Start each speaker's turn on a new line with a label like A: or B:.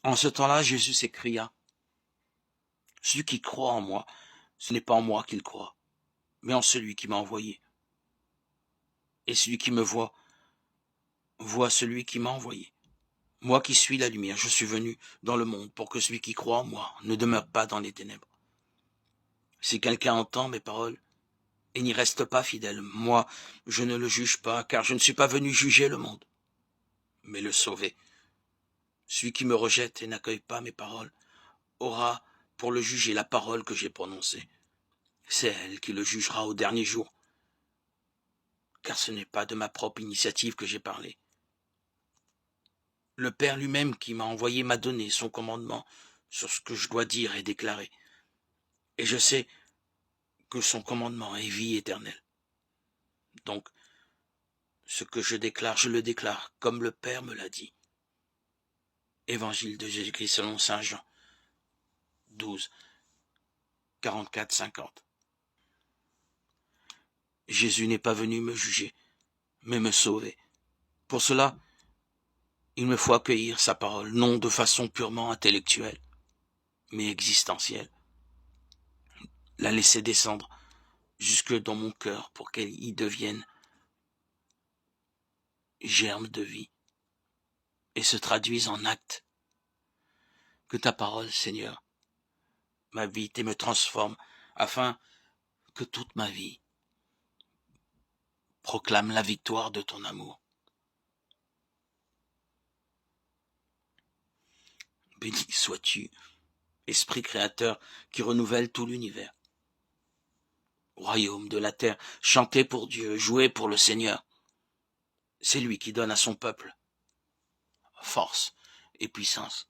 A: En ce temps-là, Jésus s'écria, « Celui qui croit en moi, ce n'est pas en moi qu'il croit, mais en celui qui m'a envoyé. Et celui qui me voit, voit celui qui m'a envoyé. Moi qui suis la lumière, je suis venu dans le monde pour que celui qui croit en moi ne demeure pas dans les ténèbres. Si quelqu'un entend mes paroles et n'y reste pas fidèle, moi, je ne le juge pas, car je ne suis pas venu juger le monde, mais le sauver. Celui qui me rejette et n'accueille pas mes paroles aura pour le juger la parole que j'ai prononcée. C'est elle qui le jugera au dernier jour, car ce n'est pas de ma propre initiative que j'ai parlé. Le Père lui-même qui m'a envoyé m'a donné son commandement sur ce que je dois dire et déclarer. Et je sais que son commandement est vie éternelle. Donc, ce que je déclare, je le déclare comme le Père me l'a dit. Évangile de Jésus-Christ selon saint Jean 12, 44-50. Jésus n'est pas venu me juger, mais me sauver. Pour cela, il me faut accueillir sa parole, non de façon purement intellectuelle, mais existentielle. La laisser descendre jusque dans mon cœur pour qu'elle y devienne germe de vie et se traduise en acte. Que ta parole, Seigneur, m'habite et me transforme afin que toute ma vie proclame la victoire de ton amour. Béni sois-tu, Esprit créateur qui renouvelle tout l'univers. Royaume de la terre, chantez pour Dieu, jouez pour le Seigneur. C'est lui qui donne à son peuple force et puissance.